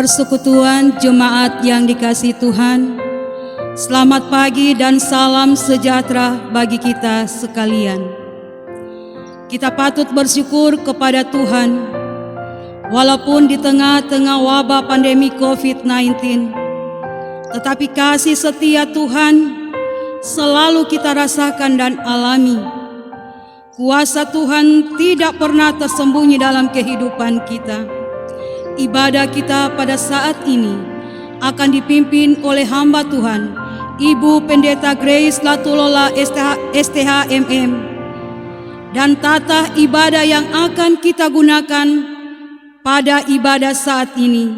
Persekutuan jemaat yang dikasihi Tuhan, selamat pagi dan salam sejahtera bagi kita sekalian. Kita patut bersyukur kepada Tuhan, walaupun di tengah-tengah wabah pandemi COVID-19, tetapi kasih setia Tuhan selalu kita rasakan dan alami. Kuasa Tuhan tidak pernah tersembunyi dalam kehidupan kita. Ibadah kita pada saat ini akan dipimpin oleh hamba Tuhan, Ibu Pendeta Grace Latulola STHMM, dan tata ibadah yang akan kita gunakan pada ibadah saat ini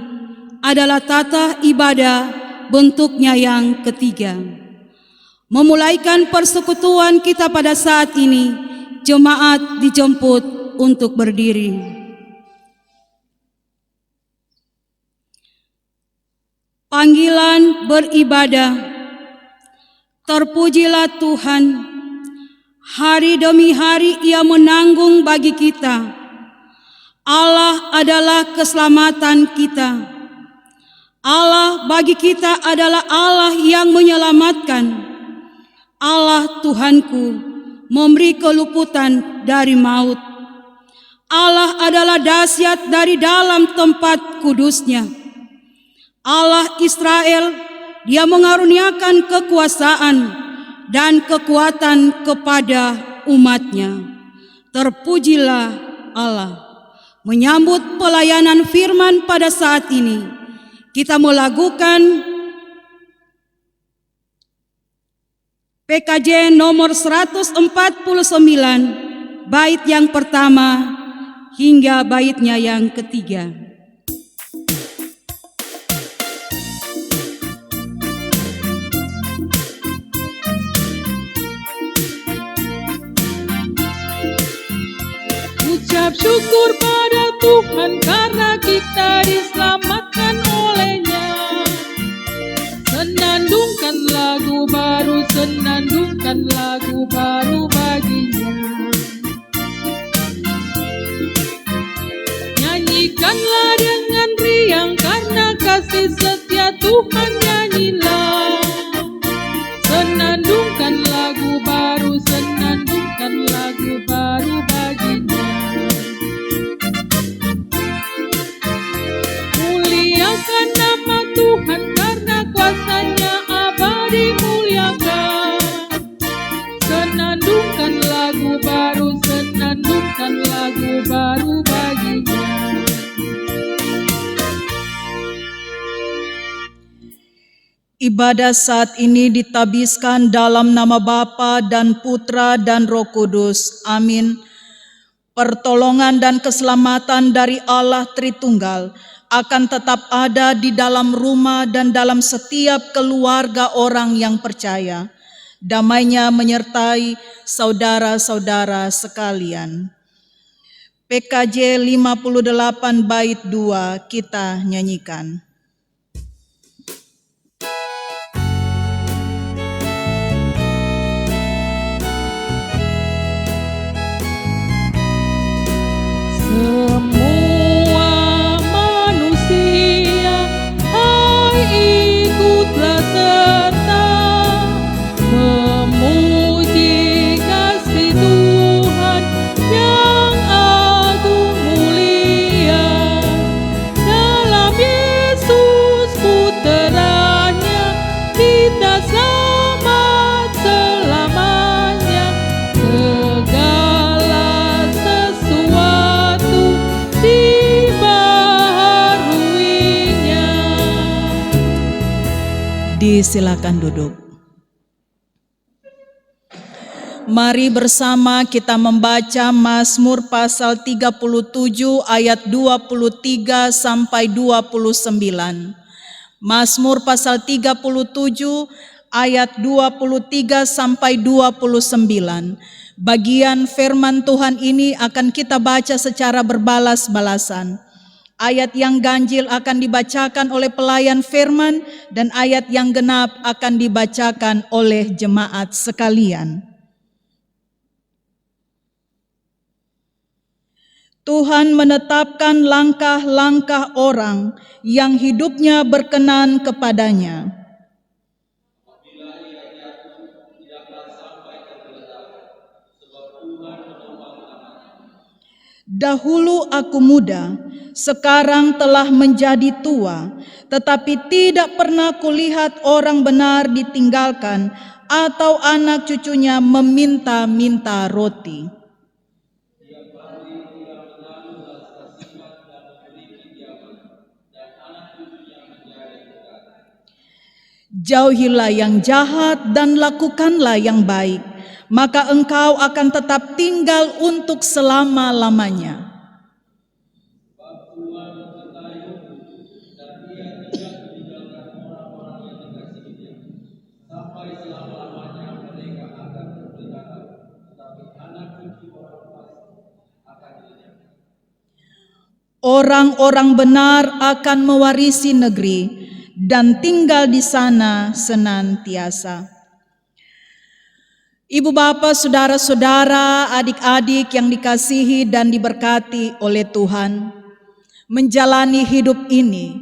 adalah tata ibadah bentuknya yang ketiga. Memulaikan persekutuan kita pada saat ini, jemaat dijemput untuk berdiri. Panggilan beribadah. Terpujilah Tuhan, hari demi hari Ia menanggung bagi kita. Allah adalah keselamatan kita. Allah bagi kita adalah Allah yang menyelamatkan. Allah Tuhanku memberi keluputan dari maut. Allah adalah dahsyat dari dalam tempat kudusnya. Allah Israel, Dia mengaruniakan kekuasaan dan kekuatan kepada umatnya. Terpujilah Allah. Menyambut pelayanan firman pada saat ini, kita melakukan PKJ nomor 149, bait yang pertama hingga baitnya yang ketiga. Ucap syukur pada Tuhan karena kita diselamatkan oleh-Nya. Senandungkan lagu baru, senandungkan lagu baru baginya. Nyanyikanlah dengan riang karena kasih setia Tuhan, nyanyilah. Senandungkan lagu baru, senandungkan lagu baru baginya. Muliakan nama Tuhan karena kuasa-Nya abadi, muliakan. Senandungkan lagu baru, senandungkan lagu baru baginya. Ibadah saat ini ditabiskan dalam nama Bapa dan Putra dan Roh Kudus. Amin. Pertolongan dan keselamatan dari Allah Tritunggal akan tetap ada di dalam rumah dan dalam setiap keluarga orang yang percaya. Damai-Nya menyertai saudara-saudara sekalian. PKJ 58 bait 2 kita nyanyikan. Semua manusia, hai ikutlah serta memuji kasih Tuhan yang agung mulia. Dalam Yesus puteranya kita selamat selamanya. Segala sesuatu dibaharuinya. Disilakan duduk. Mari bersama kita membaca Mazmur pasal 37 ayat 23 sampai 29. Mazmur pasal 37 ayat 23 sampai 29. Bagian firman Tuhan ini akan kita baca secara berbalas-balasan. Ayat yang ganjil akan dibacakan oleh pelayan firman dan ayat yang genap akan dibacakan oleh jemaat sekalian. Tuhan menetapkan langkah-langkah orang yang hidupnya berkenan kepadanya. Dahulu aku muda, sekarang telah menjadi tua, tetapi tidak pernah kulihat orang benar ditinggalkan atau anak cucunya meminta-minta roti. Jauhilah yang jahat dan lakukanlah yang baik, maka engkau akan tetap tinggal untuk selama-lamanya. Orang-orang benar akan mewarisi negeri dan tinggal di sana senantiasa. Ibu bapak, saudara-saudara, adik-adik yang dikasihi dan diberkati oleh Tuhan, menjalani hidup ini,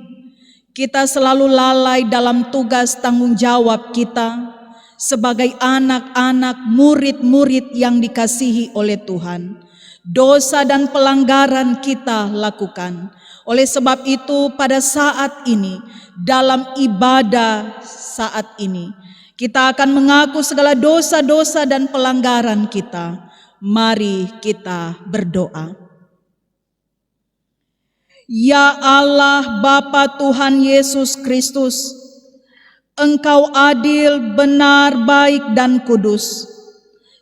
kita selalu lalai dalam tugas tanggung jawab kita sebagai anak-anak murid-murid yang dikasihi oleh Tuhan. Dosa dan pelanggaran kita lakukan. Oleh sebab itu, pada saat ini, dalam ibadah saat ini, kita akan mengaku segala dosa-dosa dan pelanggaran kita. Mari kita berdoa. Ya Allah, Bapa Tuhan Yesus Kristus, Engkau adil, benar, baik, dan kudus.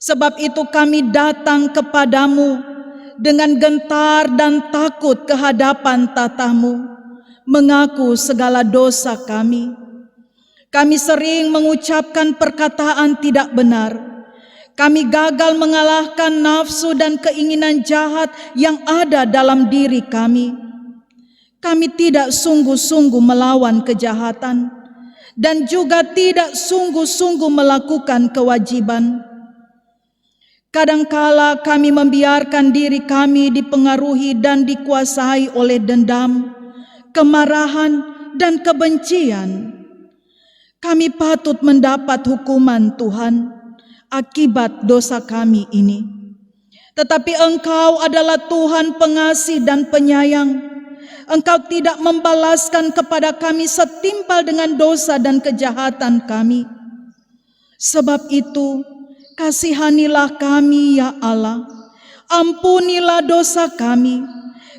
Sebab itu kami datang kepadamu dengan gentar dan takut kehadapan tatamu, mengaku segala dosa kami. Kami sering mengucapkan perkataan tidak benar. Kami gagal mengalahkan nafsu dan keinginan jahat yang ada dalam diri kami. Kami tidak sungguh-sungguh melawan kejahatan dan juga tidak sungguh-sungguh melakukan kewajiban. Kadangkala kami membiarkan diri kami dipengaruhi dan dikuasai oleh dendam, kemarahan, dan kebencian. Kami patut mendapat hukuman Tuhan akibat dosa kami ini. Tetapi Engkau adalah Tuhan pengasih dan penyayang. Engkau tidak membalaskan kepada kami setimpal dengan dosa dan kejahatan kami. Sebab itu, kasihanilah kami ya Allah, ampunilah dosa kami,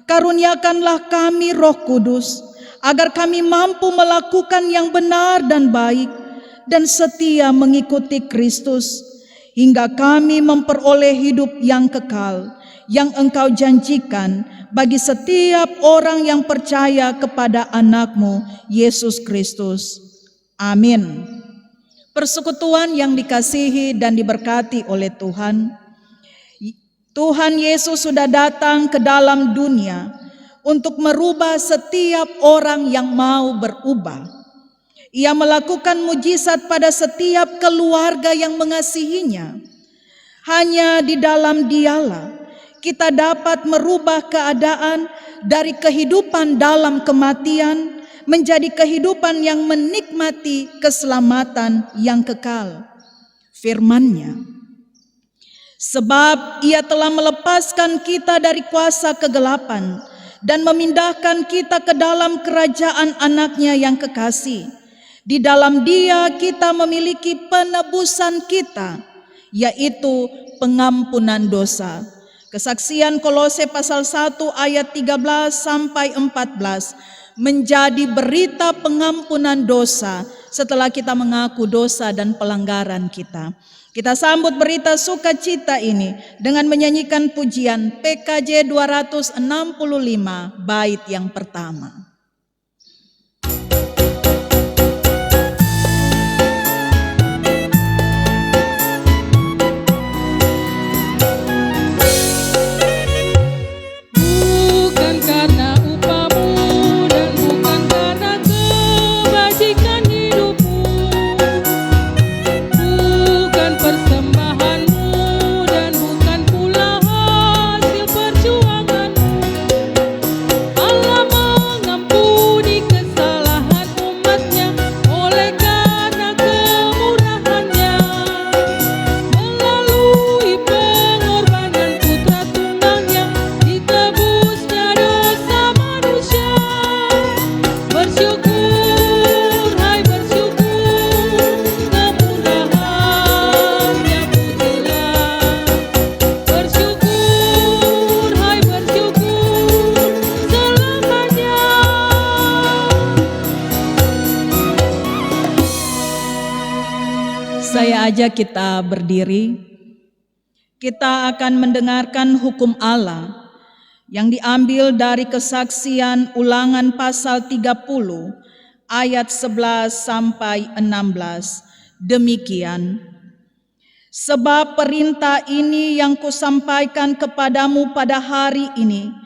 karuniakanlah kami Roh Kudus, agar kami mampu melakukan yang benar dan baik, dan setia mengikuti Kristus, hingga kami memperoleh hidup yang kekal, yang Engkau janjikan bagi setiap orang yang percaya kepada anak-Mu, Yesus Kristus. Amin. Persekutuan yang dikasihi dan diberkati oleh Tuhan, Tuhan Yesus sudah datang ke dalam dunia untuk merubah setiap orang yang mau berubah. Ia melakukan mujizat pada setiap keluarga yang mengasihinya. Hanya di dalam Dialah kita dapat merubah keadaan dari kehidupan dalam kematian menjadi kehidupan yang menikmati keselamatan yang kekal. Firman-Nya, sebab Ia telah melepaskan kita dari kuasa kegelapan dan memindahkan kita ke dalam kerajaan anak-Nya yang kekasih. Di dalam Dia kita memiliki penebusan kita, yaitu pengampunan dosa. Kesaksian Kolose pasal 1 ayat 13 sampai 14 menjadi berita pengampunan dosa setelah kita mengaku dosa dan pelanggaran kita. Kita sambut berita sukacita ini dengan menyanyikan pujian PKJ 265 bait yang pertama. Persembahanmu dan bukan pula hasil perjuanganmu. saja kita berdiri. Kita akan mendengarkan hukum Allah yang diambil dari kesaksian Ulangan pasal 30 ayat 11 sampai 16. Demikian, sebab perintah ini yang kusampaikan kepadamu pada hari ini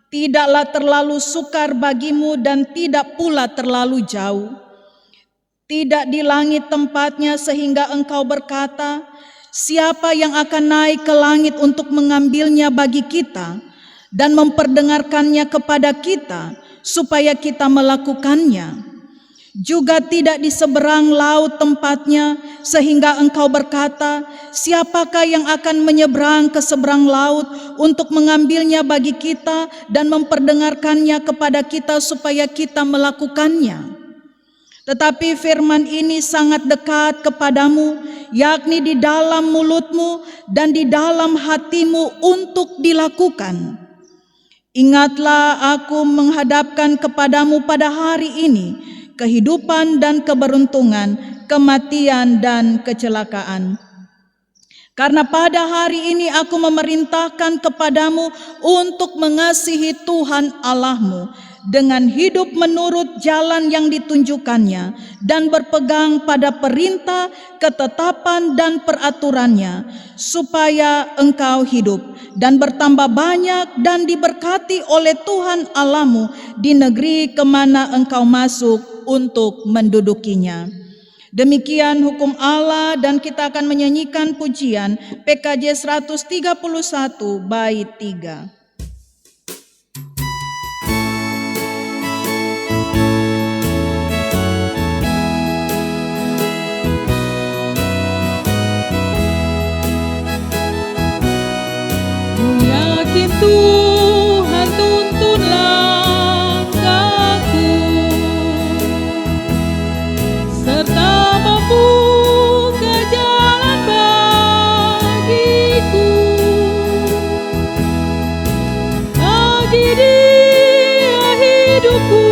tidaklah terlalu sukar bagimu dan tidak pula terlalu jauh. Tidak di langit tempatnya sehingga engkau berkata, siapa yang akan naik ke langit untuk mengambilnya bagi kita dan memperdengarkannya kepada kita supaya kita melakukannya. Juga tidak di seberang laut tempatnya sehingga engkau berkata, siapakah yang akan menyeberang ke seberang laut untuk mengambilnya bagi kita dan memperdengarkannya kepada kita supaya kita melakukannya. Tetapi firman ini sangat dekat kepadamu, yakni di dalam mulutmu dan di dalam hatimu untuk dilakukan. Ingatlah aku menghadapkan kepadamu pada hari ini kehidupan dan keberuntungan, kematian dan kecelakaan. Karena pada hari ini aku memerintahkan kepadamu untuk mengasihi Tuhan Allahmu dengan hidup menurut jalan yang ditunjukkannya dan berpegang pada perintah, ketetapan dan peraturannya, supaya engkau hidup dan bertambah banyak dan diberkati oleh Tuhan Allahmu di negeri kemana engkau masuk untuk mendudukinya. Demikian hukum Allah, dan kita akan menyanyikan pujian PKJ 131 bait 3. Tuhan tuntun langkahku, serta membuka jalan bagiku. Bagi Dia hidupku,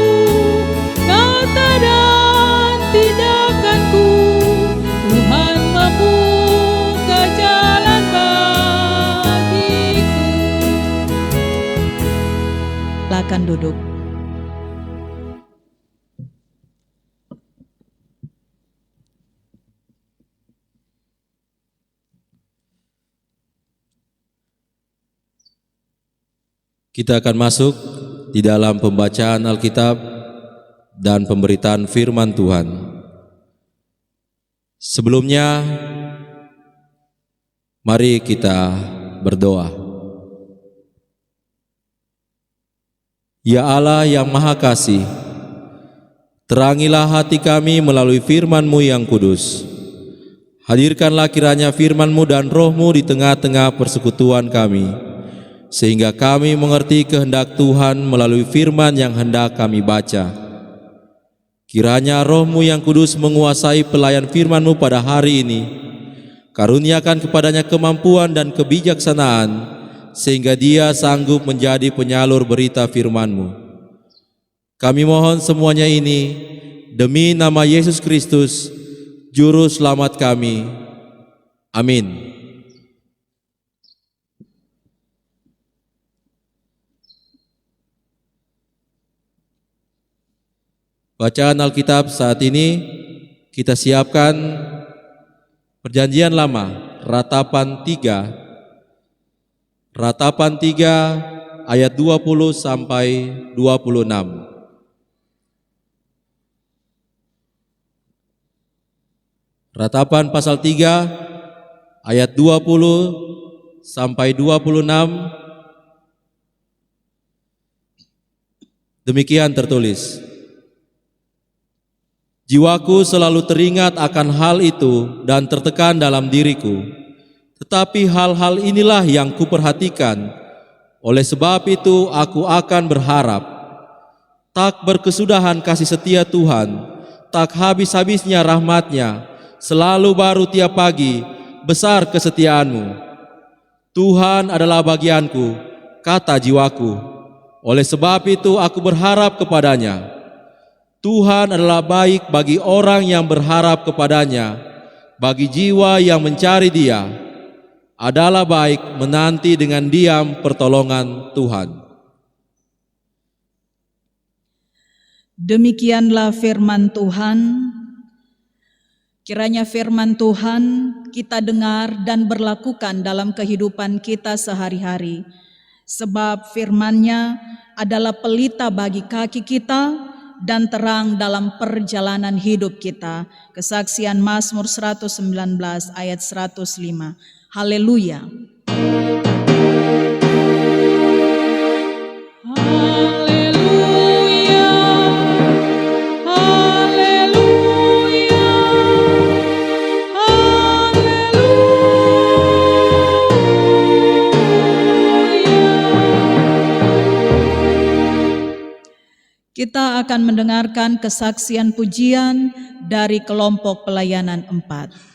kata dan tindakanku, Tuhan membuka jalan bagiku. Silakan duduk. Kita akan masuk di dalam pembacaan Alkitab dan pemberitaan firman Tuhan. Sebelumnya, mari kita berdoa. Ya Allah yang Maha Kasih, terangilah hati kami melalui firman-Mu yang kudus. Hadirkanlah kiranya firman-Mu dan Roh-Mu di tengah-tengah persekutuan kami, sehingga kami mengerti kehendak Tuhan melalui firman yang hendak kami baca. Kiranya Roh-Mu yang kudus menguasai pelayan firman-Mu pada hari ini. Karuniakan kepadanya kemampuan dan kebijaksanaan, sehingga dia sanggup menjadi penyalur berita firman-Mu. Kami mohon semuanya ini demi nama Yesus Kristus, Juru Selamat kami. Amin. Bacaan Alkitab saat ini kita siapkan Perjanjian Lama, Ratapan 3 ayat 20 sampai 26. Ratapan pasal 3 ayat 20 sampai 26. Demikian tertulis. Jiwaku selalu teringat akan hal itu dan tertekan dalam diriku. Tetapi hal-hal inilah yang kuperhatikan. Oleh sebab itu aku akan berharap. Tak berkesudahan kasih setia Tuhan, tak habis-habisnya rahmat-Nya, selalu baru tiap pagi, besar kesetiaan-Mu. Tuhan adalah bagianku, kata jiwaku. Oleh sebab itu aku berharap kepadanya. Tuhan adalah baik bagi orang yang berharap kepadanya. bagi jiwa yang mencari Dia adalah baik menanti dengan diam pertolongan Tuhan. Demikianlah firman Tuhan. Kiranya firman Tuhan kita dengar dan berlakukan dalam kehidupan kita sehari-hari. Sebab firman-Nya adalah pelita bagi kaki kita dan terang dalam perjalanan hidup kita. Kesaksian Mazmur 119 ayat 105. Haleluya. Kita akan mendengarkan kesaksian pujian dari kelompok pelayanan 4.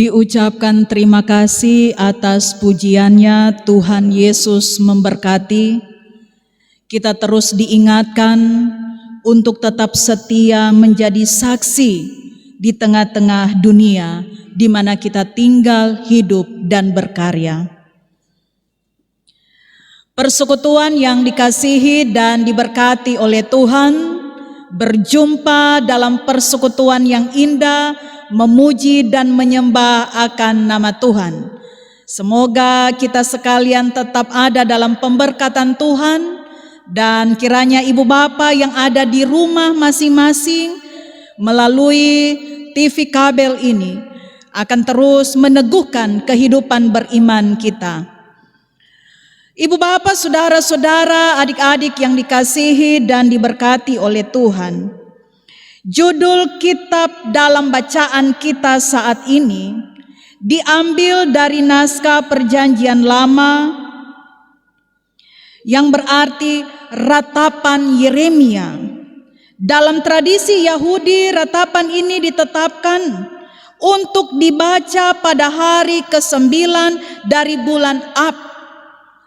Diucapkan terima kasih atas pujiannya. Tuhan Yesus memberkati. Kita terus diingatkan untuk tetap setia menjadi saksi di tengah-tengah dunia di mana kita tinggal, hidup, dan berkarya. Persekutuan yang dikasihi dan diberkati oleh Tuhan, berjumpa dalam persekutuan yang indah, memuji dan menyembah akan nama Tuhan. Semoga kita sekalian tetap ada dalam pemberkatan Tuhan, dan kiranya ibu bapa yang ada di rumah masing-masing melalui TV kabel ini akan terus meneguhkan kehidupan beriman kita. Ibu bapa, saudara-saudara, adik-adik yang dikasihi dan diberkati oleh Tuhan, judul kitab dalam bacaan kita saat ini diambil dari naskah Perjanjian Lama yang berarti ratapan Yeremia. Dalam tradisi Yahudi, ratapan ini ditetapkan untuk dibaca pada hari ke-9 dari bulan Ab,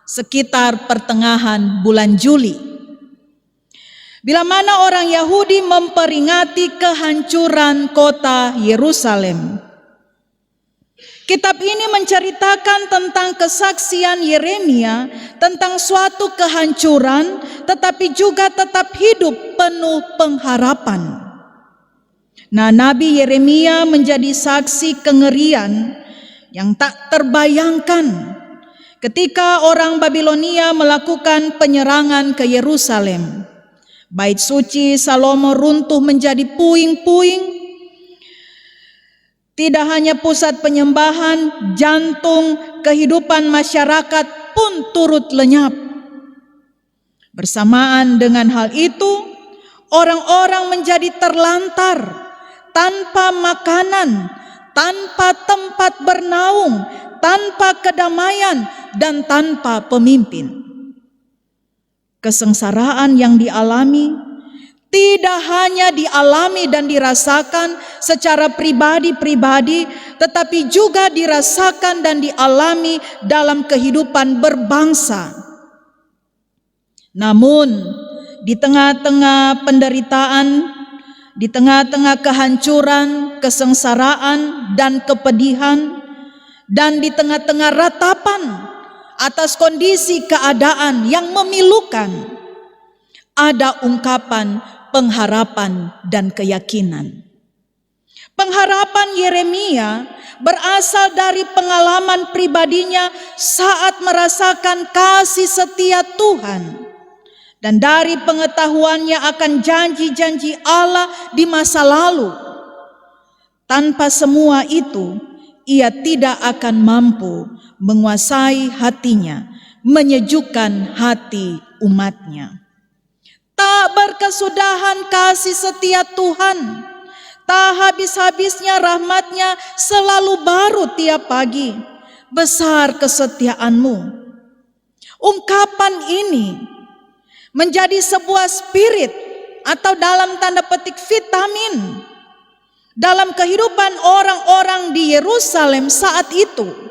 sekitar pertengahan bulan Juli. Bila mana orang Yahudi memperingati kehancuran kota Yerusalem. Kitab ini menceritakan tentang kesaksian Yeremia tentang suatu kehancuran, tetapi juga tetap hidup penuh pengharapan. Nah, Nabi Yeremia menjadi saksi kengerian yang tak terbayangkan ketika orang Babilonia melakukan penyerangan ke Yerusalem. Bait suci Salomo runtuh menjadi puing-puing. Tidak hanya pusat penyembahan, jantung kehidupan masyarakat pun turut lenyap. Bersamaan dengan hal itu, orang-orang menjadi terlantar, tanpa makanan, tanpa tempat bernaung, tanpa kedamaian, dan tanpa pemimpin. Kesengsaraan yang dialami tidak hanya dialami dan dirasakan secara pribadi-pribadi, tetapi juga dirasakan dan dialami dalam kehidupan berbangsa. Namun, di tengah-tengah penderitaan, di tengah-tengah kehancuran, kesengsaraan, dan kepedihan, dan di tengah-tengah ratapan atas kondisi keadaan yang memilukan, ada ungkapan pengharapan dan keyakinan. Pengharapan Yeremia berasal dari pengalaman pribadinya saat merasakan kasih setia Tuhan, dan dari pengetahuannya akan janji-janji Allah di masa lalu. Tanpa semua itu, ia tidak akan mampu menguasai hatinya, menyejukkan hati umatnya. Tak berkesudahan kasih setia Tuhan, tak habis-habisnya rahmatnya selalu baru tiap pagi. Besar kesetiaanmu. Ungkapan ini menjadi sebuah spirit atau dalam tanda petik vitamin dalam kehidupan orang-orang di Yerusalem saat itu.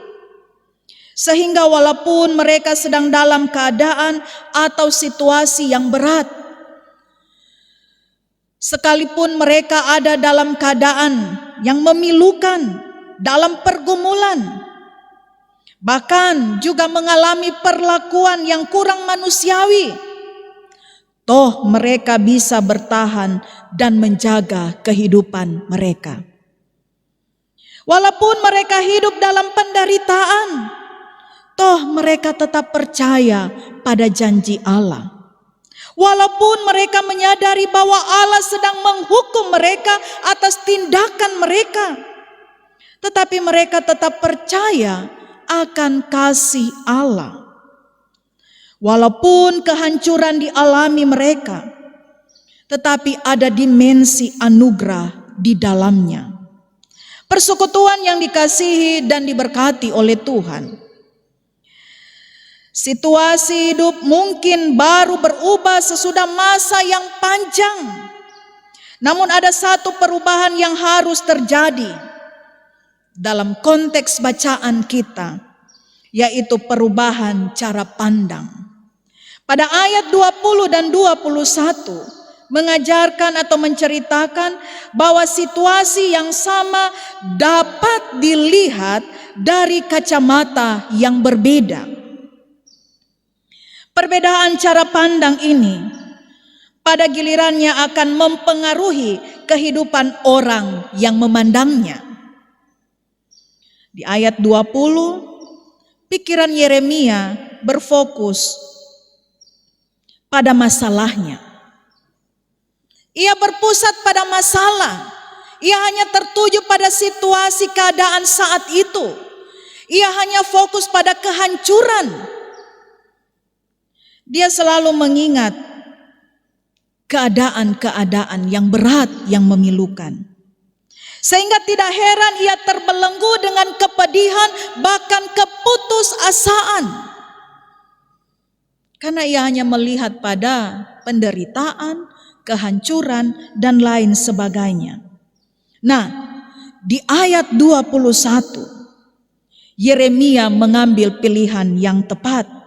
Sehingga walaupun mereka sedang dalam keadaan atau situasi yang berat, Sekalipun mereka ada dalam keadaan yang memilukan, dalam pergumulan, bahkan juga mengalami perlakuan yang kurang manusiawi, toh mereka bisa bertahan dan menjaga kehidupan mereka. Walaupun mereka hidup dalam penderitaan, toh mereka tetap percaya pada janji Allah. Walaupun mereka menyadari bahwa Allah sedang menghukum mereka atas tindakan mereka, tetapi mereka tetap percaya akan kasih Allah. Walaupun kehancuran dialami mereka, tetapi ada dimensi anugerah di dalamnya. Persekutuan yang dikasihi dan diberkati oleh Tuhan. Situasi hidup mungkin baru berubah sesudah masa yang panjang. Namun ada satu perubahan yang harus terjadi dalam konteks bacaan kita, yaitu perubahan cara pandang. Pada ayat 20 dan 21 mengajarkan atau menceritakan bahwa situasi yang sama dapat dilihat dari kacamata yang berbeda. Perbedaan cara pandang ini pada gilirannya akan mempengaruhi kehidupan orang yang memandangnya. Di ayat 20, pikiran Yeremia berfokus pada masalahnya. Ia berpusat pada masalah. Ia hanya tertuju pada situasi keadaan saat itu. Ia hanya fokus pada kehancuran. Dia selalu mengingat keadaan-keadaan yang berat, yang memilukan. Sehingga tidak heran ia terbelenggu dengan kepedihan, bahkan keputusasaan. Karena ia hanya melihat pada penderitaan, kehancuran, dan lain sebagainya. Nah, di ayat 21, Yeremia mengambil pilihan yang tepat.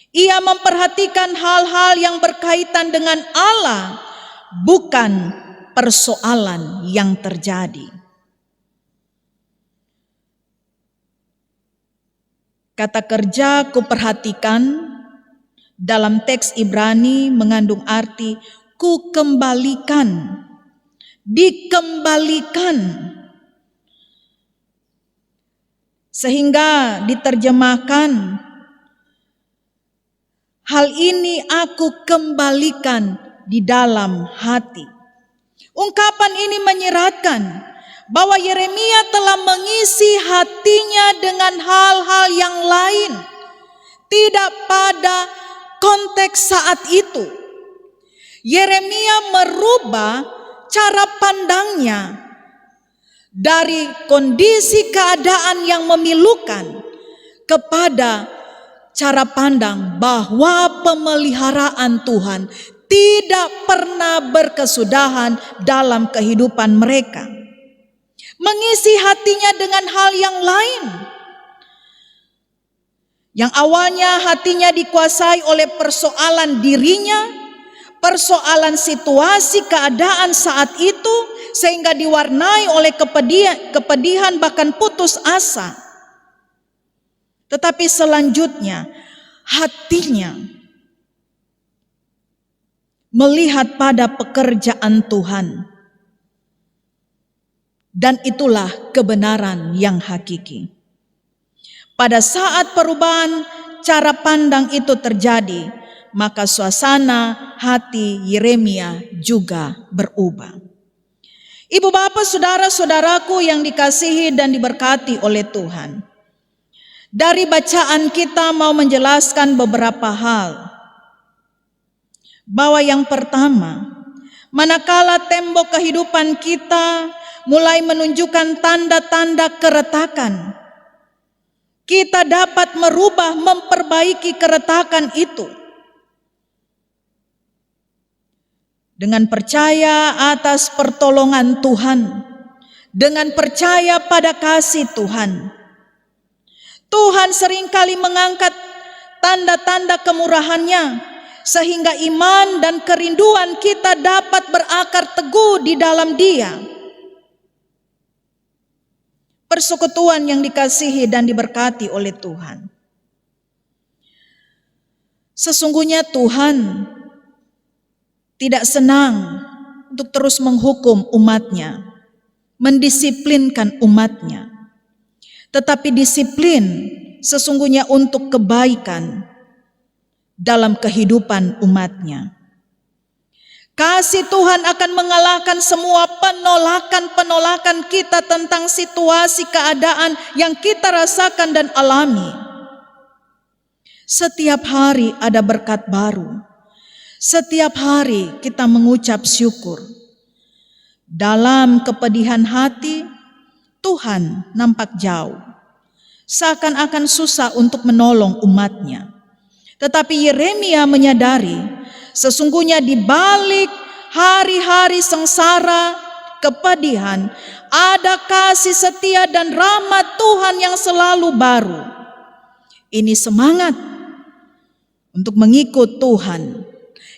Ia memperhatikan hal-hal yang berkaitan dengan Allah, bukan persoalan yang terjadi. Kata kerja kuperhatikan dalam teks Ibrani mengandung arti kukembalikan, dikembalikan. Sehingga diterjemahkan, hal ini aku kembalikan di dalam hati. Ungkapan ini menyiratkan bahwa Yeremia telah mengisi hatinya dengan hal-hal yang lain, tidak pada konteks saat itu. Yeremia merubah cara pandangnya dari kondisi keadaan yang memilukan kepada cara pandang bahwa pemeliharaan Tuhan tidak pernah berkesudahan dalam kehidupan mereka. Mengisi hatinya dengan hal yang lain. Yang awalnya hatinya dikuasai oleh persoalan dirinya, persoalan situasi keadaan saat itu, sehingga diwarnai oleh kepedihan bahkan putus asa. Tetapi selanjutnya hatinya melihat pada pekerjaan Tuhan. Dan itulah kebenaran yang hakiki. Pada saat perubahan cara pandang itu terjadi, maka suasana hati Yeremia juga berubah. Ibu bapak saudara-saudaraku yang dikasihi dan diberkati oleh Tuhan. Dari bacaan kita mau menjelaskan beberapa hal. Bahwa yang pertama, manakala tembok kehidupan kita mulai menunjukkan tanda-tanda keretakan, kita dapat merubah, memperbaiki keretakan itu dengan percaya atas pertolongan Tuhan, dengan percaya pada kasih Tuhan. Tuhan seringkali mengangkat tanda-tanda kemurahan-Nya sehingga iman dan kerinduan kita dapat berakar teguh di dalam Dia. Persekutuan yang dikasihi dan diberkati oleh Tuhan. Sesungguhnya Tuhan tidak senang untuk terus menghukum umatnya, mendisiplinkan umatnya. Tetapi disiplin sesungguhnya untuk kebaikan dalam kehidupan umatnya. Kasih Tuhan akan mengalahkan semua penolakan-penolakan kita tentang situasi keadaan yang kita rasakan dan alami. Setiap hari ada berkat baru. Setiap hari kita mengucap syukur. Dalam kepedihan hati, Tuhan nampak jauh. Seakan-akan susah untuk menolong umatnya. Tetapi Yeremia menyadari, sesungguhnya di balik hari-hari sengsara, kepedihan, ada kasih setia dan rahmat Tuhan yang selalu baru. Ini semangat untuk mengikut Tuhan.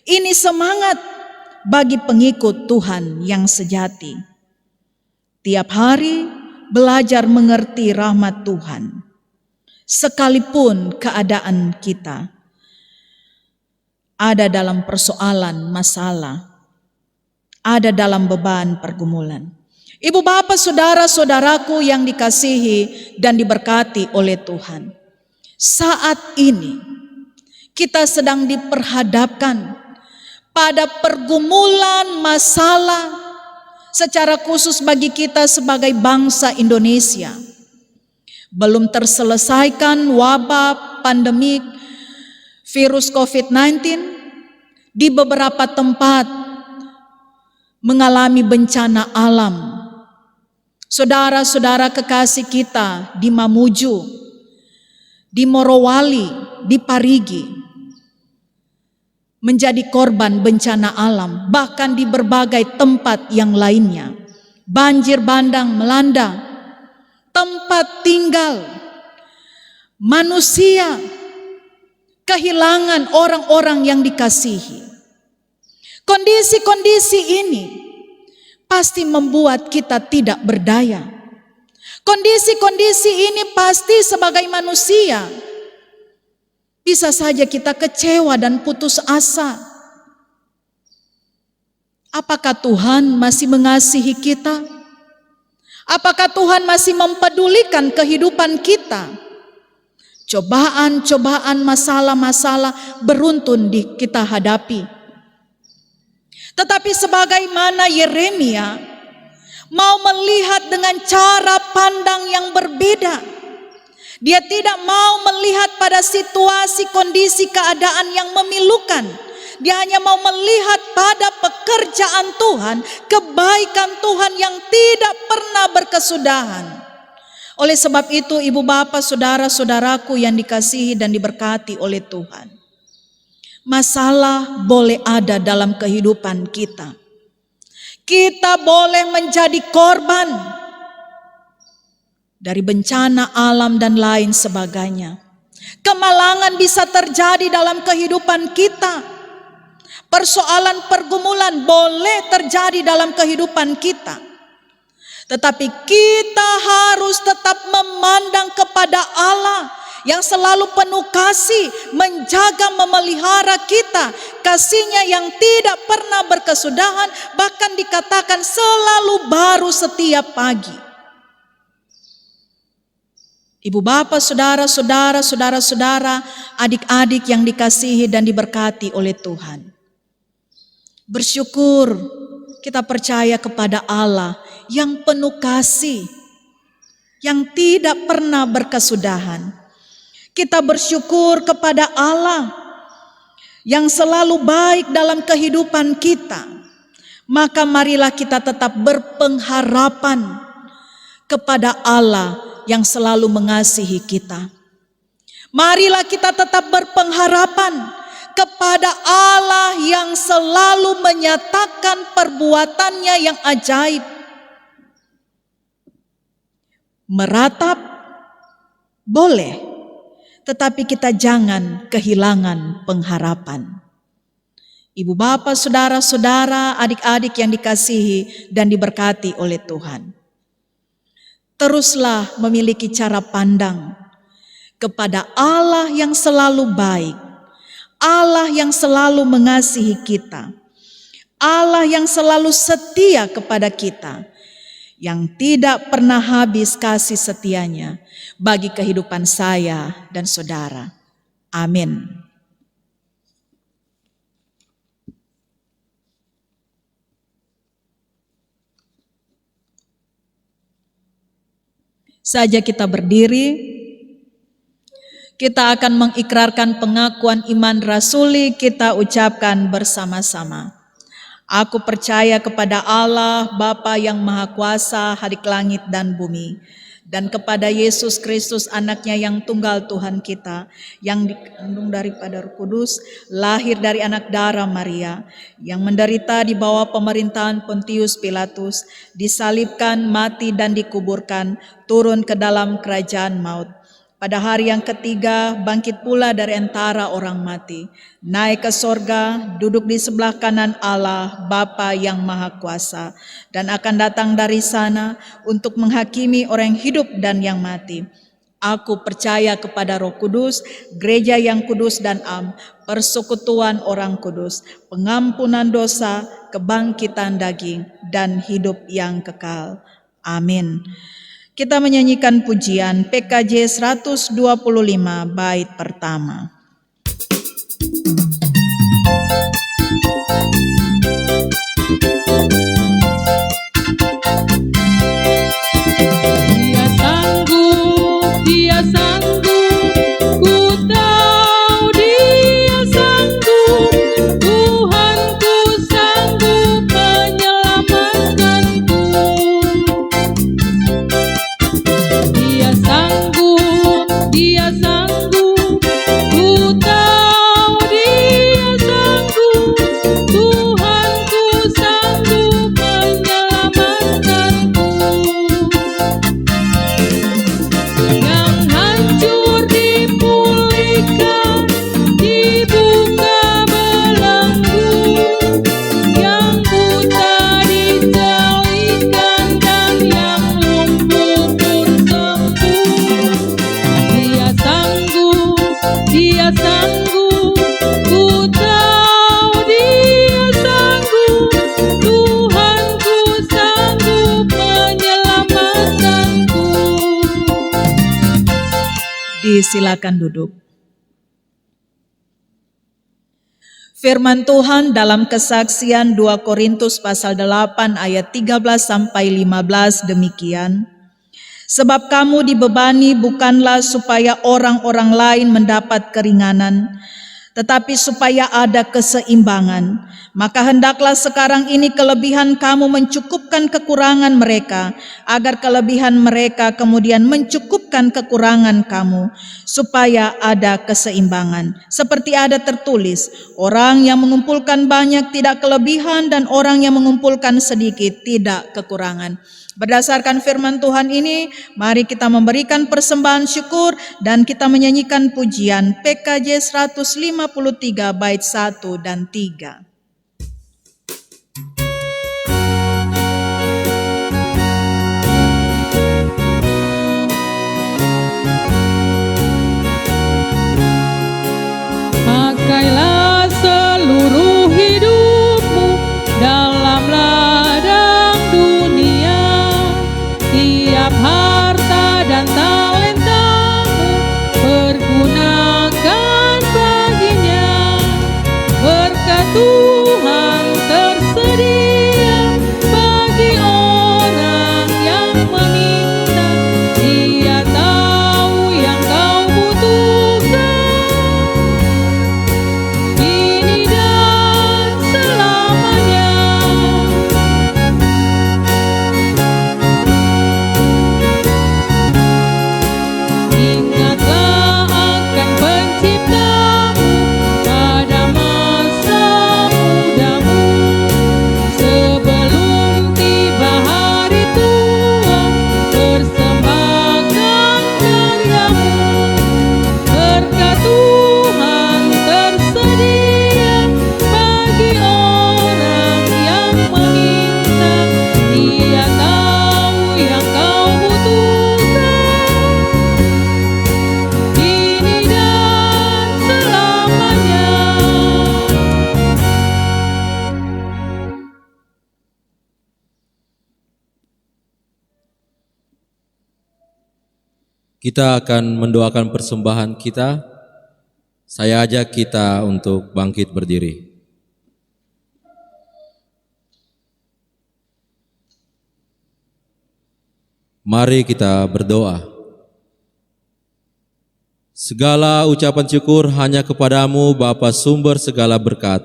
Ini semangat bagi pengikut Tuhan yang sejati. Tiap hari belajar mengerti rahmat Tuhan, sekalipun keadaan kita ada dalam persoalan, masalah, ada dalam beban pergumulan. Ibu bapak saudara-saudaraku yang dikasihi dan diberkati oleh Tuhan. Saat ini kita sedang diperhadapkan pada pergumulan masalah secara khusus bagi kita sebagai bangsa Indonesia. Belum terselesaikan wabah pandemik virus COVID-19, di beberapa tempat mengalami bencana alam. Saudara-saudara kekasih kita di Mamuju, di Morowali, di Parigi, menjadi korban bencana alam, bahkan di berbagai tempat yang lainnya. Banjir bandang melanda tempat tinggal manusia, kehilangan orang-orang yang dikasihi. Kondisi-kondisi ini pasti membuat kita tidak berdaya. Kondisi-kondisi ini pasti sebagai manusia bisa saja kita kecewa dan putus asa. Apakah Tuhan masih mengasihi kita? Apakah Tuhan masih mempedulikan kehidupan kita? Cobaan-cobaan, masalah-masalah beruntun kita hadapi. Tetapi sebagaimana Yeremia mau melihat dengan cara pandang yang berbeda. Dia tidak mau melihat pada situasi, kondisi, keadaan yang memilukan. Dia hanya mau melihat pada pekerjaan Tuhan, kebaikan Tuhan yang tidak pernah berkesudahan. Oleh sebab itu, ibu bapak, saudara-saudaraku yang dikasihi dan diberkati oleh Tuhan. Masalah boleh ada dalam kehidupan kita. Kita boleh menjadi korban dari bencana alam dan lain sebagainya. Kemalangan bisa terjadi dalam kehidupan kita. Persoalan pergumulan boleh terjadi dalam kehidupan kita. Tetapi kita harus tetap memandang kepada Allah yang selalu penuh kasih, menjaga, memelihara kita. Kasih-Nya yang tidak pernah berkesudahan, bahkan dikatakan selalu baru setiap pagi. Ibu bapak, saudara-saudara, saudara-saudara, adik-adik yang dikasihi dan diberkati oleh Tuhan. Bersyukur kita percaya kepada Allah yang penuh kasih, yang tidak pernah berkesudahan. Kita bersyukur kepada Allah yang selalu baik dalam kehidupan kita. Maka marilah kita tetap berpengharapan kepada Allah yang selalu mengasihi kita. Marilah kita tetap berpengharapan kepada Allah yang selalu menyatakan perbuatannya yang ajaib. Meratap boleh, tetapi kita jangan kehilangan pengharapan. Ibu bapak, saudara-saudara, adik-adik yang dikasihi dan diberkati oleh Tuhan. Teruslah memiliki cara pandang kepada Allah yang selalu baik, Allah yang selalu mengasihi kita, Allah yang selalu setia kepada kita, yang tidak pernah habis kasih setianya bagi kehidupan saya dan saudara. Amin. Saja kita berdiri, kita akan mengikrarkan pengakuan iman rasuli, kita ucapkan bersama-sama. Aku percaya kepada Allah, Bapa yang Maha Kuasa, Hadik langit dan bumi, dan kepada Yesus Kristus anaknya yang tunggal Tuhan kita, yang dikandung daripada Roh Kudus, lahir dari anak darah Maria, yang menderita di bawah pemerintahan Pontius Pilatus, disalibkan, mati dan dikuburkan, turun ke dalam kerajaan maut. Pada hari yang ketiga bangkit pula dari antara orang mati, naik ke sorga, duduk di sebelah kanan Allah Bapa yang Maha Kuasa, dan akan datang dari sana untuk menghakimi orang yang hidup dan yang mati. Aku percaya kepada Roh Kudus, gereja yang kudus dan am, persekutuan orang kudus, pengampunan dosa, kebangkitan daging, dan hidup yang kekal. Amin. Kita menyanyikan pujian PKJ 125 bait pertama. Dia sanggup, ku tahu dia sanggup, Tuhanku sanggup menyelamatkanku. Dia sanggup, ku tahu dia sanggup, Tuhanku sanggup menyelamatkanku. Yang hancur dipulihkan, dibuka belenggu, yang buta dicelikan, dan yang lumpuh pun sembuh. Dia sanggup, ku tahu dia sanggup, Tuhanku sanggup menyelamatkanku. Disilakan duduk. Firman Tuhan dalam Kesaksian 2 Korintus pasal 8 ayat 13 sampai 15 demikian. Sebab kamu dibebani bukanlah supaya orang-orang lain mendapat keringanan, tetapi supaya ada keseimbangan. Maka hendaklah sekarang ini kelebihan kamu mencukupkan kekurangan mereka, agar kelebihan mereka kemudian mencukupkan kekurangan kamu, supaya ada keseimbangan. Seperti ada tertulis, orang yang mengumpulkan banyak tidak kelebihan, dan orang yang mengumpulkan sedikit tidak kekurangan. Berdasarkan firman Tuhan ini, mari kita memberikan persembahan syukur dan kita menyanyikan pujian PKJ 153 bait 1 dan 3. Pakailah seluruh hidupmu dalam ladang dunia, tiap harta dan talentamu pergunakan baginya. Berkat Tuhan Kita akan mendoakan persembahan kita. Saya ajak kita untuk bangkit berdiri. Mari kita berdoa. Segala ucapan syukur hanya kepadamu, Bapa sumber segala berkat.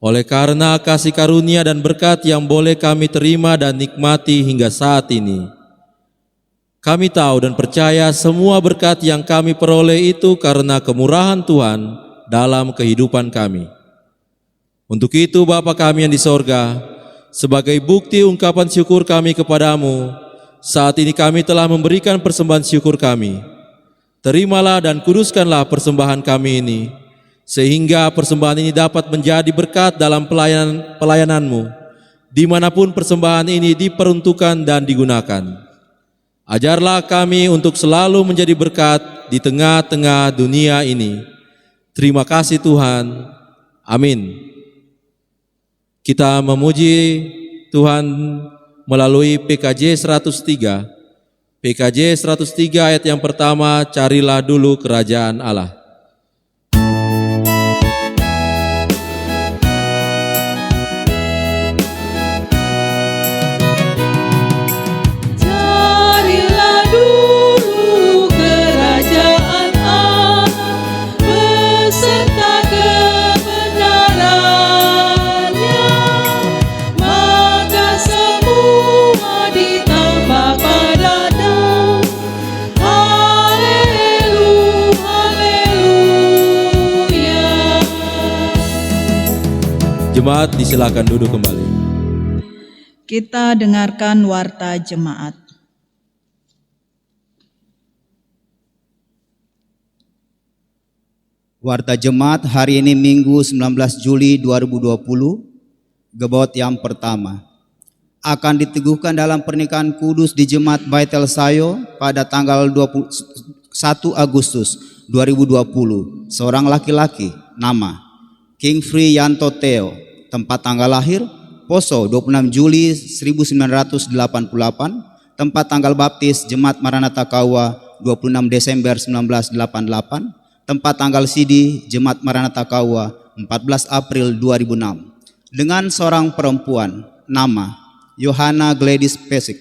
Oleh karena kasih karunia dan berkat yang boleh kami terima dan nikmati hingga saat ini, kami tahu dan percaya semua berkat yang kami peroleh itu karena kemurahan Tuhan dalam kehidupan kami. Untuk itu Bapa kami yang di sorga, sebagai bukti ungkapan syukur kami kepadamu, saat ini kami telah memberikan persembahan syukur kami. Terimalah dan kuduskanlah persembahan kami ini, sehingga persembahan ini dapat menjadi berkat dalam pelayananmu, dimanapun persembahan ini diperuntukkan dan digunakan. Ajarlah kami untuk selalu menjadi berkat di tengah-tengah dunia ini. Terima kasih Tuhan. Amin. Kita memuji Tuhan melalui PKJ 103. PKJ 103 ayat yang pertama, carilah dulu kerajaan Allah. Jemaat disilakan duduk kembali. Kita dengarkan warta jemaat. Warta jemaat hari ini Minggu 19 Juli 2020, gebot yang pertama. Akan diteguhkan dalam pernikahan kudus di Jemaat Baitel Sayo pada tanggal 1 Agustus 2020. Seorang laki-laki, nama King Free Yanto Theo, tempat tanggal lahir Poso 26 Juli 1988, tempat tanggal baptis Jemaat Maranatha Kawa 26 Desember 1988, tempat tanggal sidi Jemaat Maranatha Kawa 14 April 2006. Dengan seorang perempuan nama Yohana Gladys Pesik,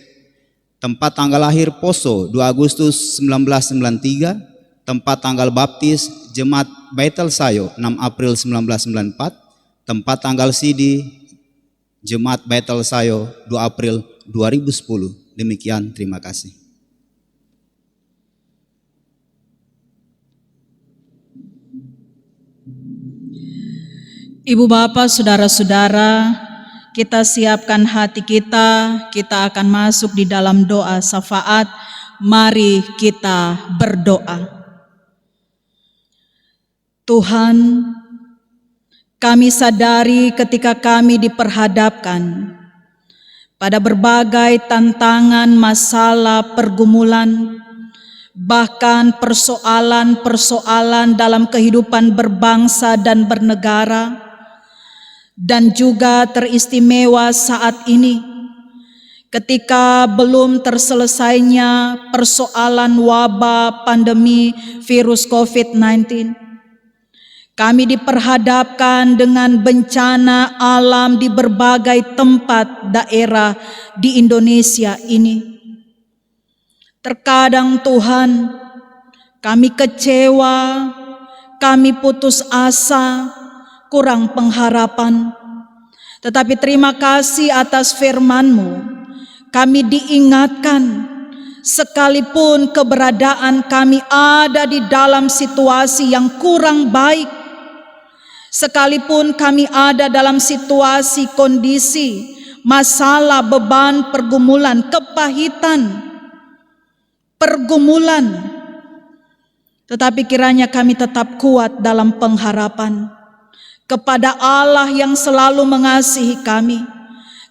tempat tanggal lahir Poso 2 Agustus 1993, tempat tanggal baptis Jemaat Baitel Sayo 6 April 1994, tempat tanggal sidi Jemaat Baitel Sayo 2 April 2010. Demikian, terima kasih. Ibu bapak, saudara-saudara, kita siapkan hati kita akan masuk di dalam doa syafaat. Mari kita berdoa. Tuhan, kami sadari ketika kami diperhadapkan pada berbagai tantangan, masalah, pergumulan, bahkan persoalan-persoalan dalam kehidupan berbangsa dan bernegara, dan juga teristimewa saat ini ketika belum terselesainya persoalan wabah pandemi virus COVID-19. Kami diperhadapkan dengan bencana alam di berbagai tempat daerah di Indonesia ini. Terkadang Tuhan, kami kecewa, kami putus asa, kurang pengharapan. Tetapi terima kasih atas firman-Mu, kami diingatkan sekalipun keberadaan kami ada di dalam situasi yang kurang baik, sekalipun kami ada dalam situasi, kondisi, masalah, beban, pergumulan, kepahitan, pergumulan, tetapi kiranya kami tetap kuat dalam pengharapan kepada Allah yang selalu mengasihi kami,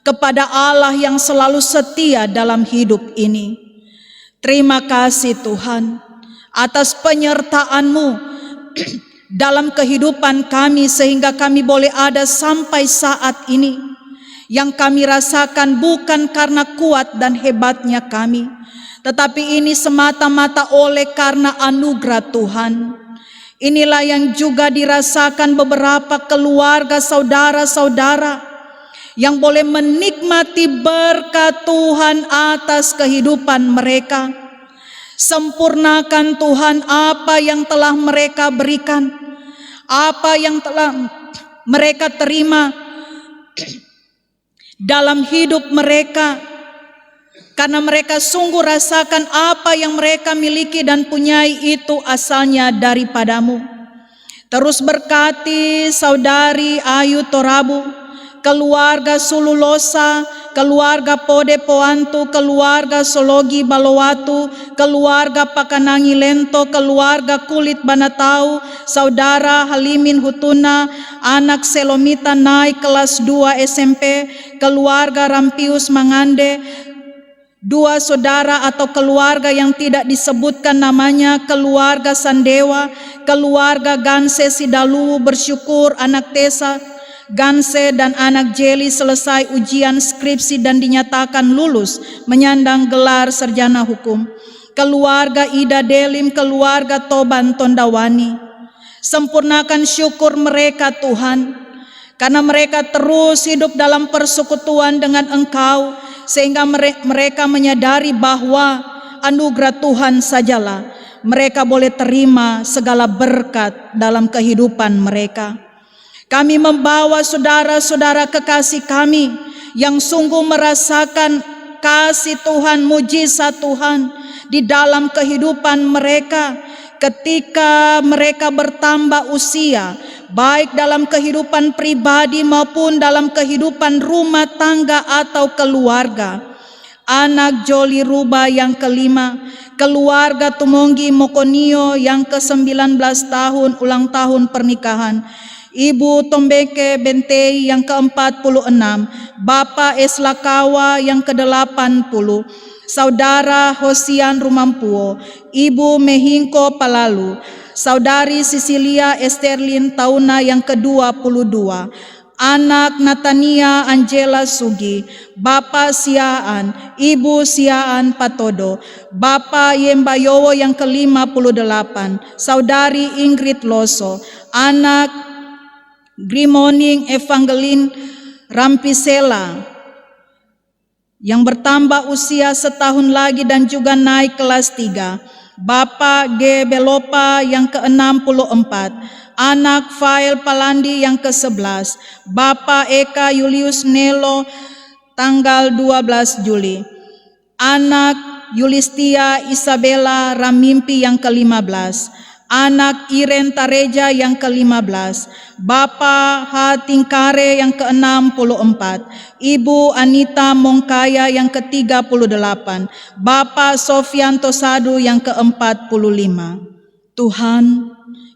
kepada Allah yang selalu setia dalam hidup ini. Terima kasih Tuhan atas penyertaan-Mu dalam kehidupan kami sehingga kami boleh ada sampai saat ini. Yang kami rasakan bukan karena kuat dan hebatnya kami, tetapi ini semata-mata oleh karena anugerah Tuhan. Inilah yang juga dirasakan beberapa keluarga saudara-saudara yang boleh menikmati berkat Tuhan atas kehidupan mereka. Sempurnakan Tuhan apa yang telah mereka berikan, apa yang telah mereka terima dalam hidup mereka, karena mereka sungguh rasakan apa yang mereka miliki dan punyai itu asalnya daripadamu. Terus berkati saudari Ayu Torabu, keluarga Sululosa, keluarga Pode Poantu, keluarga Sologi Balowatu, keluarga Pakanangi Lento, keluarga Kulit Banatau, saudara Halimin Hutuna, anak Selomita naik kelas 2 SMP, keluarga Rampius Mangande, dua saudara atau keluarga yang tidak disebutkan namanya, keluarga Sandewa, keluarga Ganse Sidalu bersyukur anak Tesa Ganse dan anak Jeli selesai ujian skripsi dan dinyatakan lulus menyandang gelar sarjana hukum. Keluarga Ida Delim, keluarga Toban Tondawani, sempurnakan syukur mereka Tuhan, karena mereka terus hidup dalam persekutuan dengan Engkau, sehingga mereka menyadari bahwa anugerah Tuhan sajalah mereka boleh terima segala berkat dalam kehidupan mereka. Kami membawa saudara-saudara kekasih kami yang sungguh merasakan kasih Tuhan, mujizat Tuhan di dalam kehidupan mereka ketika mereka bertambah usia, baik dalam kehidupan pribadi maupun dalam kehidupan rumah tangga atau keluarga. Anak Joli Ruba yang kelima, keluarga Tumonggi Mokonio yang ke-19 tahun ulang tahun pernikahan, Ibu Tombeke Bentei yang ke-46, Bapak Eslakawa yang ke-80, Saudara Hosian Rumampuo, Ibu Mehingko Palalu, Saudari Sisilia Esterlin Tauna yang ke-22, anak Natania Angela Sugi, Bapak Siaan, Ibu Siaan Patodo, Bapak Yembayowo yang ke-58, Saudari Ingrid Loso, anak Grimoning Evangeline Rampisela yang bertambah usia setahun lagi dan juga naik kelas 3, Bapak G. Belopa yang ke-64, anak Fail Palandi yang ke-11, Bapak Eka Julius Nelo tanggal 12 Juli, anak Yulistia Isabella Ramimpi yang ke-15, anak Iren Tareja yang ke-15, Bapak Hatingkare yang ke-64, Ibu Anita Mongkaya yang ke-38, Bapak Sofian Tosadu yang ke-45. Tuhan,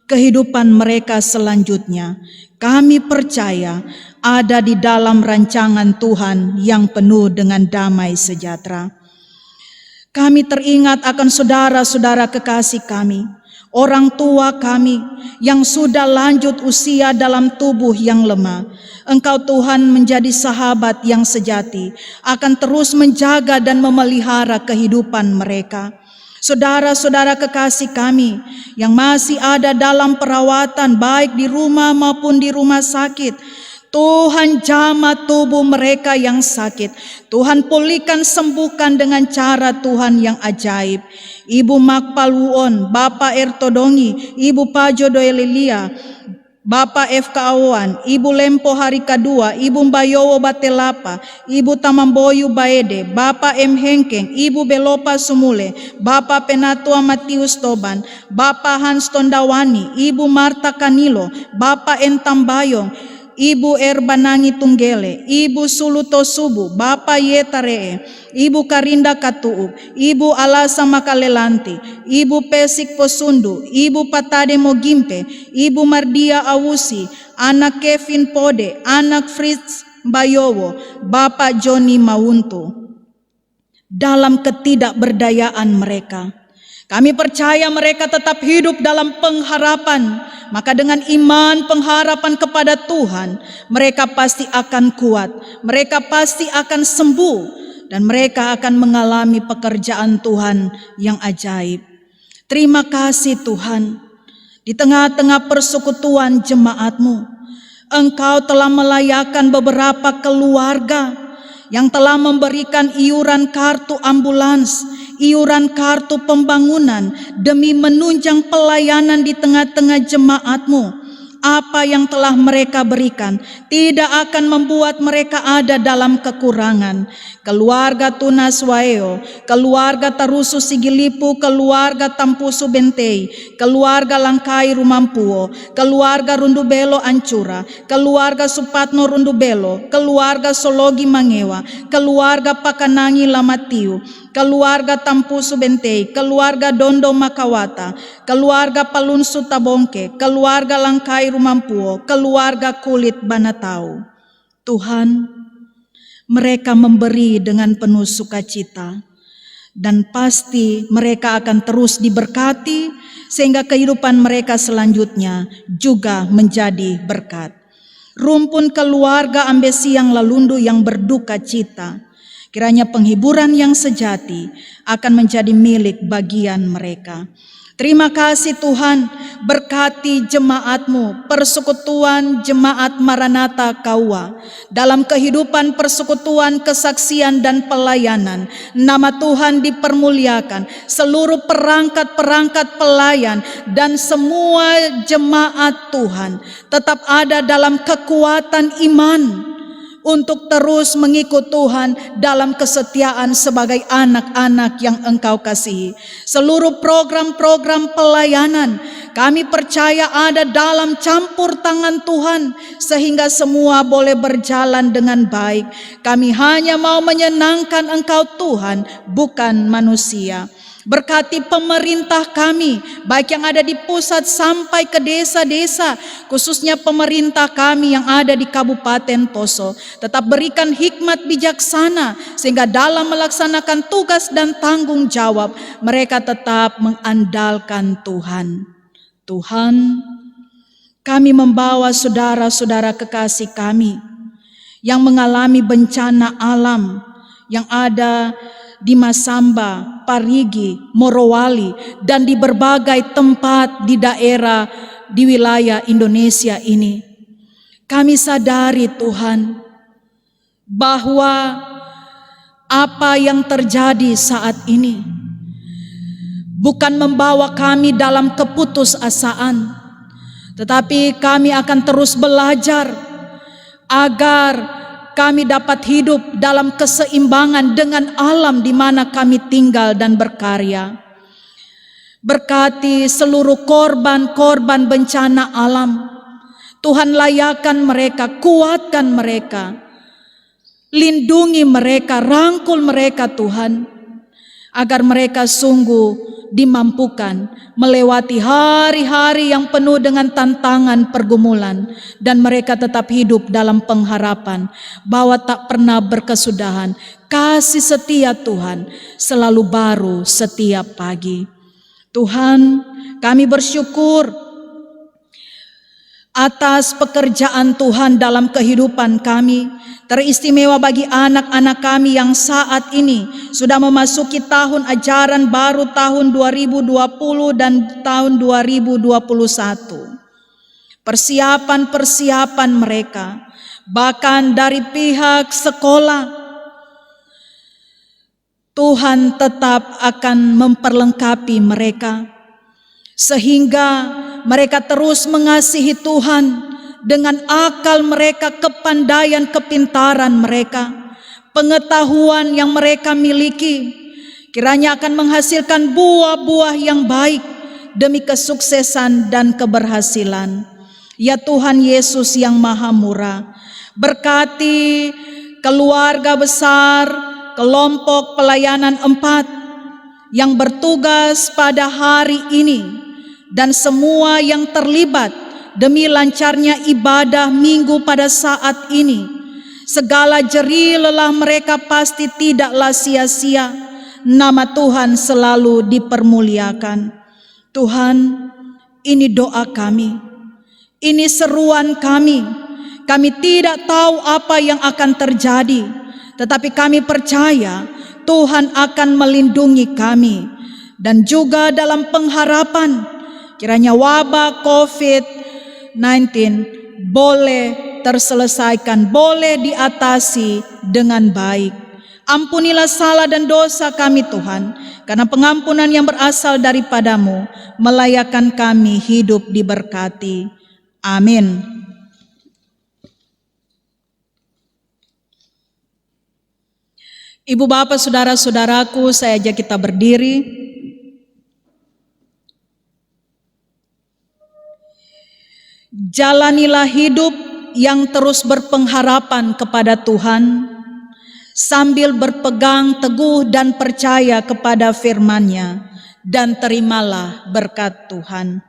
kehidupan mereka selanjutnya kami percaya ada di dalam rancangan Tuhan yang penuh dengan damai sejahtera. Kami teringat akan saudara-saudara kekasih kami, orang tua kami yang sudah lanjut usia dalam tubuh yang lemah. Engkau Tuhan menjadi sahabat yang sejati, akan terus menjaga dan memelihara kehidupan mereka. Saudara-saudara kekasih kami yang masih ada dalam perawatan baik di rumah maupun di rumah sakit, Tuhan jamah tubuh mereka yang sakit. Tuhan pulihkan, sembuhkan dengan cara Tuhan yang ajaib. Ibu Makpaluon, Bapak Ertodongi, Ibu Pajo Doelilia, Bapak FK Awan, Ibu Lempo Hari Kedua, Ibu Mbayowo Batelapa, Ibu Tamamboyu Baede, Bapak M. Hengkeng, Ibu Belopa Sumule, Bapak Penatua Matius Toban, Bapak Hans Tondawani, Ibu Marta Kanilo, Bapak Entambayong, Ibu Erbanangi Tunggele, Ibu Suluto Subu, Bapak Yetaree, Ibu Karinda Katuuk, Ibu Alasa Makalelanti, Ibu Pesik Posundu, Ibu Patade Mogimpe, Ibu Mardia Awusi, anak Kevin Pode, anak Fritz Bayowo, Bapak Joni Mauntu. Dalam ketidakberdayaan mereka, Kami percaya mereka tetap hidup dalam pengharapan, maka dengan iman pengharapan kepada Tuhan, mereka pasti akan kuat, mereka pasti akan sembuh, dan mereka akan mengalami pekerjaan Tuhan yang ajaib. Terima kasih Tuhan, di tengah-tengah persekutuan jemaat-Mu, Engkau telah melayakkan beberapa keluarga yang telah memberikan iuran kartu ambulans, iuran kartu pembangunan demi menunjang pelayanan di tengah-tengah jemaat-Mu. Apa yang telah mereka berikan tidak akan membuat mereka ada dalam kekurangan. Keluarga Tunas Waeo, keluarga Tarusu Sigilipu, keluarga Tampusu Bentei, keluarga Langkai Rumampuo, keluarga Rundubelo Ancura, keluarga Supatno Rundubelo, keluarga Sologi Mangewa, keluarga Pakanangi Lamatiu, keluarga Tampusu Bentei, keluarga Dondo Makawata, keluarga Palunsu Tabongke, keluarga Langkai Rumampuo, keluarga Kulit Banatau. Tuhan, mereka memberi dengan penuh sukacita, dan pasti mereka akan terus diberkati sehingga kehidupan mereka selanjutnya juga menjadi berkat. Rumpun keluarga Ambesiang Lalundu yang berduka cita, kiranya penghiburan yang sejati akan menjadi milik bagian mereka. Terima kasih Tuhan, berkati jemaat-Mu, persekutuan jemaat Maranatha Kaua. Dalam kehidupan persekutuan, kesaksian dan pelayanan, nama Tuhan dipermuliakan. Seluruh perangkat-perangkat pelayan dan semua jemaat Tuhan tetap ada dalam kekuatan iman untuk terus mengikut Tuhan dalam kesetiaan sebagai anak-anak yang Engkau kasihi. Seluruh program-program pelayanan kami percaya ada dalam campur tangan Tuhan sehingga semua boleh berjalan dengan baik. Kami hanya mau menyenangkan Engkau Tuhan, bukan manusia. Berkati pemerintah kami, baik yang ada di pusat sampai ke desa-desa, khususnya pemerintah kami yang ada di Kabupaten Poso. Tetap berikan hikmat bijaksana, sehingga dalam melaksanakan tugas dan tanggung jawab, mereka tetap mengandalkan Tuhan. Tuhan, kami membawa saudara-saudara kekasih kami yang mengalami bencana alam yang ada di Masamba, Parigi, Morowali, dan di berbagai tempat di daerah di wilayah Indonesia ini. Kami sadari Tuhan bahwa apa yang terjadi saat ini bukan membawa kami dalam keputusasaan, tetapi kami akan terus belajar agar kami dapat hidup dalam keseimbangan dengan alam di mana kami tinggal dan berkarya. Berkati seluruh korban-korban bencana alam. Tuhan layakkan mereka, kuatkan mereka. Lindungi mereka, rangkul mereka Tuhan. Agar mereka sungguh dimampukan melewati hari-hari yang penuh dengan tantangan pergumulan, dan mereka tetap hidup dalam pengharapan bahwa tak pernah berkesudahan. Kasih setia Tuhan selalu baru setiap pagi. Tuhan, kami bersyukur atas pekerjaan Tuhan dalam kehidupan kami, teristimewa bagi anak-anak kami yang saat ini sudah memasuki tahun ajaran baru tahun 2020 dan tahun 2021. Persiapan-persiapan mereka, bahkan dari pihak sekolah, Tuhan tetap akan memperlengkapi mereka, sehingga mereka terus mengasihi Tuhan dengan akal mereka, kepandaian, kepintaran mereka, pengetahuan yang mereka miliki, kiranya akan menghasilkan buah-buah yang baik demi kesuksesan dan keberhasilan. Ya Tuhan Yesus yang Maha Murah, berkati keluarga besar kelompok pelayanan 4 yang bertugas pada hari ini, dan semua yang terlibat demi lancarnya ibadah minggu pada saat ini. Segala jerih lelah mereka pasti tidaklah sia-sia, nama Tuhan selalu dipermuliakan. Tuhan, ini doa kami, ini seruan kami. Kami tidak tahu apa yang akan terjadi, tetapi kami percaya Tuhan akan melindungi kami. Dan juga dalam pengharapan, kiranya wabah COVID-19 boleh terselesaikan, boleh diatasi dengan baik. Ampunilah salah dan dosa kami Tuhan, karena pengampunan yang berasal daripadamu melayakkan kami hidup diberkati. Amin. Ibu bapak saudara-saudaraku, saya ajak kita berdiri. Jalanilah hidup yang terus berpengharapan kepada Tuhan, sambil berpegang teguh dan percaya kepada firman-Nya, dan terimalah berkat Tuhan.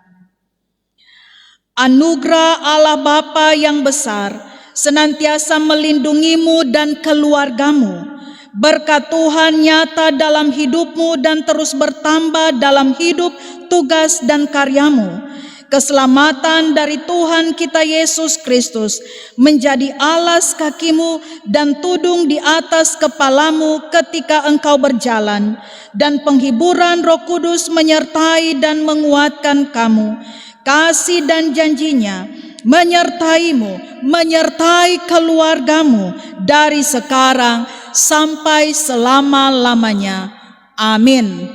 Anugerah Allah Bapa yang besar senantiasa melindungimu dan keluargamu. Berkat Tuhan nyata dalam hidupmu dan terus bertambah dalam hidup, tugas dan karyamu. Keselamatan dari Tuhan kita Yesus Kristus menjadi alas kakimu dan tudung di atas kepalamu ketika engkau berjalan, dan penghiburan Roh Kudus menyertai dan menguatkan kamu. Kasih dan janjinya menyertaimu, menyertai keluargamu dari sekarang sampai selama-lamanya. Amin.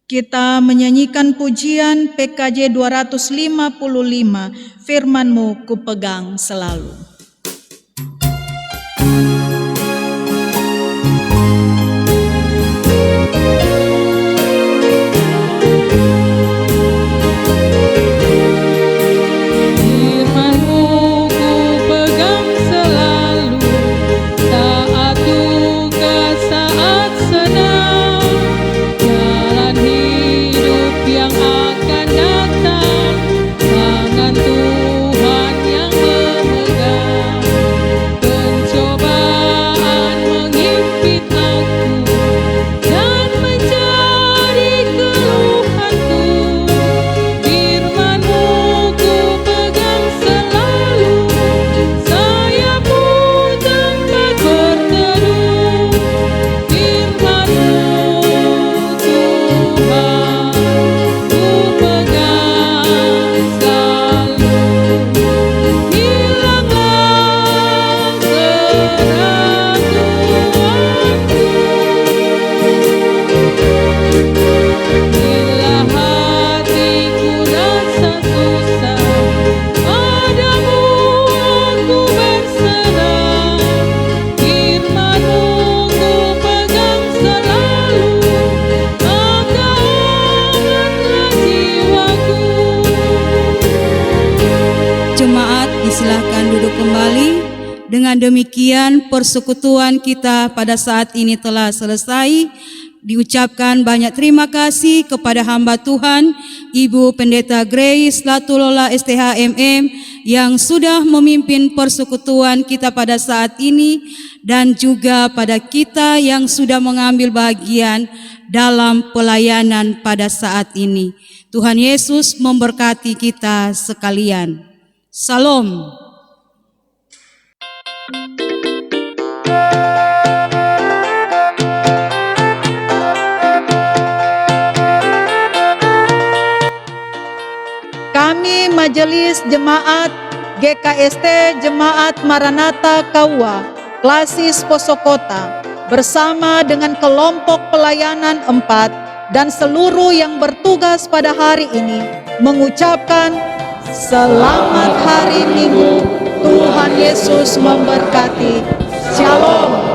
Kita menyanyikan pujian PKJ 255, firman-Mu kupegang selalu. Dengan demikian persekutuan kita pada saat ini telah selesai. Diucapkan banyak terima kasih kepada hamba Tuhan Ibu Pendeta Grace Latulola STHMM yang sudah memimpin persekutuan kita pada saat ini, dan juga pada kita yang sudah mengambil bagian dalam pelayanan pada saat ini. Tuhan Yesus memberkati kita sekalian. Salam. Kami Majelis Jemaat GKST Jemaat Maranatha Kaua Klasis Posokota bersama dengan kelompok pelayanan 4 dan seluruh yang bertugas pada hari ini mengucapkan selamat hari Minggu. Tuhan Yesus memberkati. Shalom.